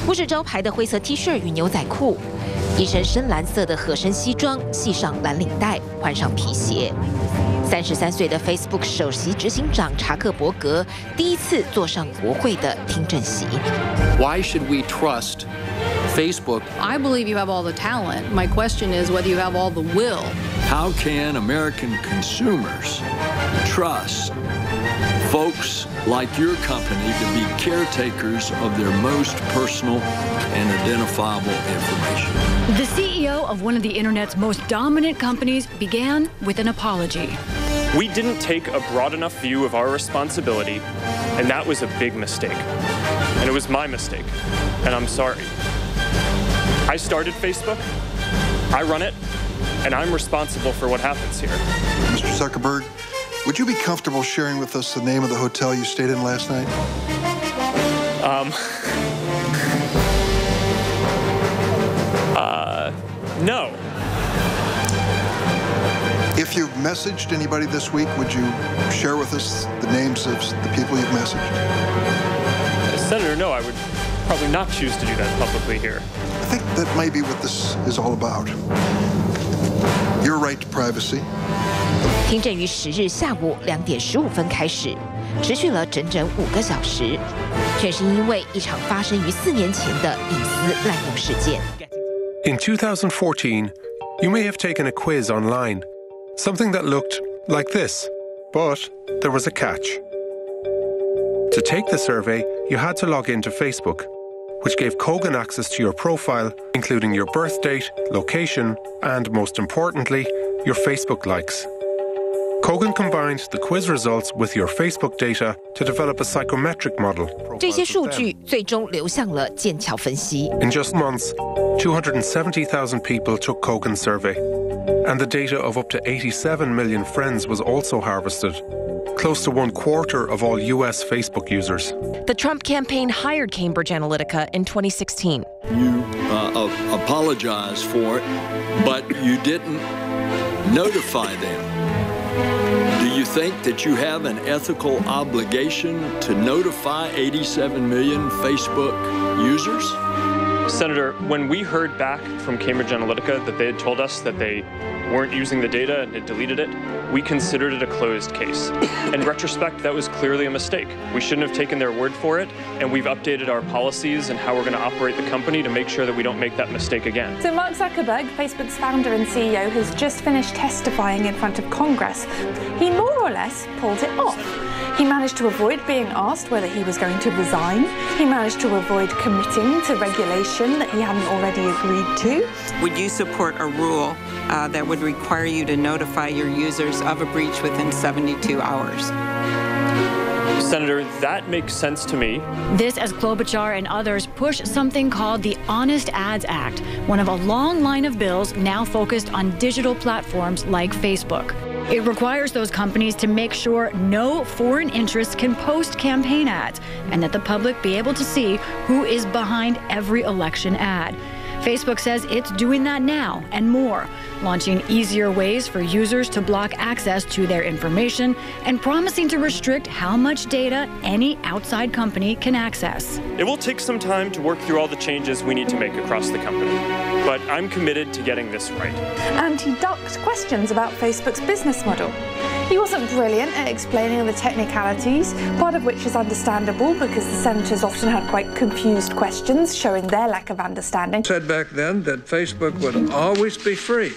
不是招牌的灰色 T 恤与牛仔裤，一身深蓝色的合身西装，系上蓝领带，换上皮鞋。33岁的 Facebook 首席执行长查克伯格第一次坐上国会的听证席。Why should we trust Facebook? I believe you have all the talent. My question is whether you have all the will. How can American consumers trust folks like your company to be caretakers of their most personal and identifiable information? The CEO of one of the internet's most dominant companies began with an apology. We didn't take a broad enough view of our responsibility, and that was a big mistake. And it was my mistake, and I'm sorry. I started Facebook, I run it, and I'm responsible for what happens here. Mr. Zuckerberg, would you be comfortable sharing with us the name of the hotel you stayed in last night? No. If you've messaged anybody this week, would you share with us the names of the people you've messaged? Senator, no, I would probably not choose to do that publicly here. I think that may be what this is all about. Your right to privacy. 听证于10日下午2点15分开始，持续了整整5个小时，全是因为一场发生于4年前的隐私滥用事件。In 2014, you may have taken a quiz online, something that looked like this, but there was a catch. To take the survey, you had to log into Facebook, which gave Kogan access to your profile, including your birth date, location, and most importantly, your Facebook likes. Kogan combined the quiz results with your Facebook data to develop a psychometric model. 这些数据最终流向了剑桥分析。In just months, 270,000 people took Kogan's survey, and the data of up to 87 million friends was also harvested, close to 1/4 of all US Facebook users. The Trump campaign hired Cambridge Analytica in 2016. You apologize for it, but you didn't notify them. Do you think that you have an ethical obligation to notify 87 million Facebook users? Senator, when we heard back from Cambridge Analytica that they had told us that they weren't using the data and had deleted it, we considered it a closed case. In retrospect, that was clearly a mistake. We shouldn't have taken their word for it, and we've updated our policies and how we're going to operate the company to make sure that we don't make that mistake again. So Mark Zuckerberg, Facebook's founder and CEO, has just finished testifying in front of Congress. He more or less pulled it off. He managed to avoid being asked whether he was going to resign. He managed to avoid committing to regulation that he hadn't already agreed to. Would you support a rule that would require you to notify your users of a breach within 72 hours? Senator, that makes sense to me. This as Klobuchar and others push something called the Honest Ads Act, one of a long line of bills now focused on digital platforms like Facebook. It requires those companies to make sure no foreign interests can post campaign ads and that the public be able to see who is behind every election ad. Facebook says it's doing that now and more, launching easier ways for users to block access to their information and promising to restrict how much data any outside company can access. It will take some time to work through all the changes we need to make across the company, but I'm committed to getting this right. And he ducked questions about Facebook's business model. He wasn't brilliant at explaining the technicalities, part of which is understandable because the senators often had quite confused questions, showing their lack of understanding. Said back then that Facebook would always be free.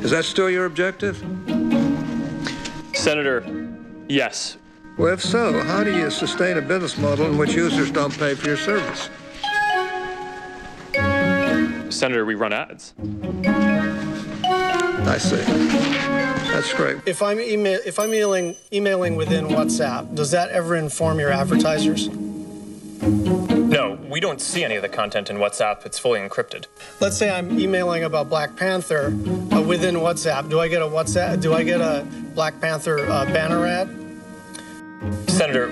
Is that still your objective? Senator, yes. Well, if so, how do you sustain a business model in which users don't pay for your service? Senator, we run ads. I see. That's great. If I'm emailing within WhatsApp, does that ever inform your advertisers? No, we don't see any of the content in WhatsApp. It's fully encrypted. Let's say I'm emailing about Black Panther within WhatsApp. Do I get a Black Panther banner ad? Senator,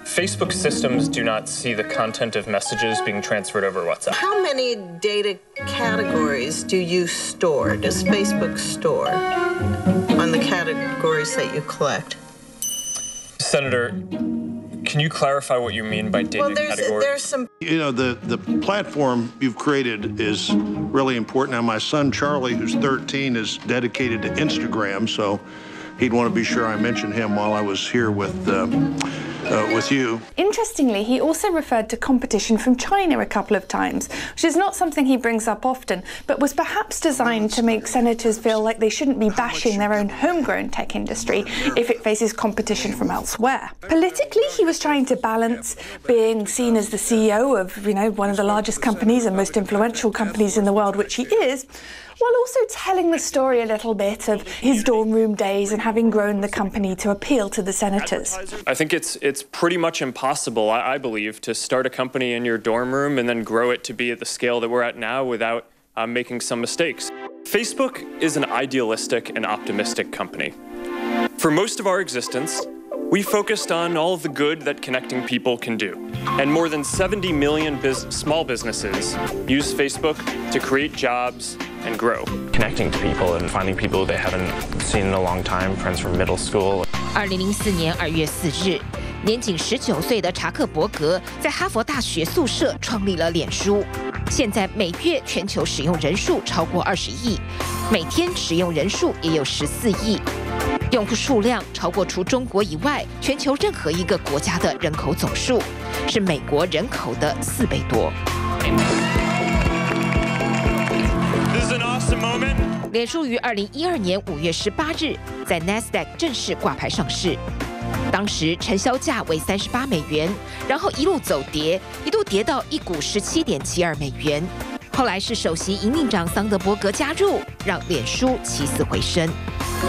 Facebook systems do not see the content of messages being transferred over WhatsApp. How many data categories do you store? Does Facebook store on the categories that you collect? Senator, Can you clarify what you mean by dating categories? There's some. The platform you've created is really important. Now, my son Charlie, who's 13, is dedicated to Instagram, so he'd want to be sure I mentioned him while I was here with you. Interestingly, he also referred to competition from China a couple of times, which is not something he brings up often, but was perhaps designed to make senators feel like they shouldn't be bashing their own homegrown tech industry if it faces competition from elsewhere. Politically, he was trying to balance being seen as the CEO of, one of the largest companies and most influential companies in the world, which he is, while also telling the story a little bit of his dorm room days and having grown the company to appeal to the senators. I think it's pretty much impossible, I believe, to start a company in your dorm room and then grow it to be at the scale that we're at now without making some mistakes. Facebook is an idealistic and optimistic company. For most of our existence, we focused on all of the good that connecting people can do. And more than 70 million small businesses use Facebook to create jobs and grow. Connecting to people and finding people they haven't seen in a long time, friends from middle school. 2004年2月4日，年仅19岁的查克伯格在哈佛大学宿舍创立了脸书。现在每月全球使用人数超过20亿，每天使用人数也有14亿。用户数量超过除中国以外全球任何一个国家的人口总数，是美国人口的4倍多。脸书于2012年5月18日在 NASDAQ 正式挂牌上市，当时成交价为$38，然后一路走跌，一度跌到一股$17.72。后来是首席营运长桑德伯格加入，让脸书起死回生。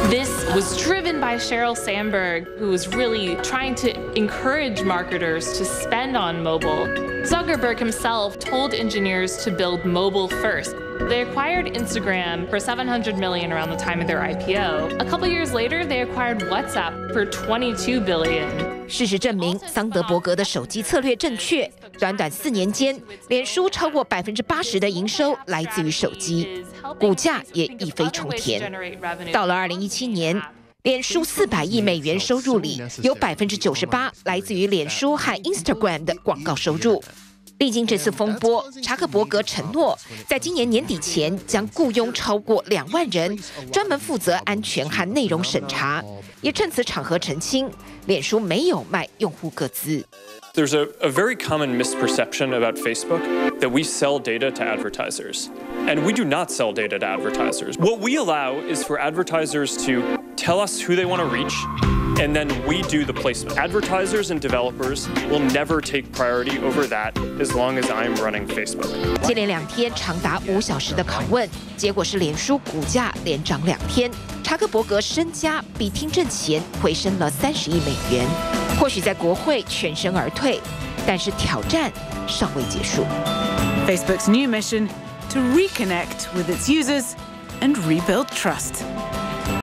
This was driven by Sheryl Sandberg, who was really trying to encourage marketers to spend on mobile. Zuckerberg himself told engineers to build mobile first. They acquired Instagram for $700 million around the time of their IPO. A couple years later, they acquired WhatsApp for $22 billion. 事实证明，桑德伯格的手机策略正确。短短4年间，脸书超过80%的营收来自于手机，股价也一飞冲天。到了2017年，脸书400亿美元收入里，有98%来自于脸书和 Instagram 的广告收入。历经这次风波，查克伯格承诺，在今年年底前将雇佣超过2万人，专门负责安全和内容审查。也趁此场合澄清，脸书没有卖用户个资。There's a very common misperception about Facebook that we sell data to advertisers. And we do not sell data to advertisers. What we allow is for advertisers to tell us who they want to reach, and then we do the placement. Advertisers and developers will never take priority over that as long as I'm running Facebook. 接连2天长达5小时的拷问，结果是脸书股价连涨2天，查克伯格身家比听证前回升了30亿美元。或许在国会全身而退，但是挑战尚未结束。Facebook's new mission to reconnect with its users and rebuild trust.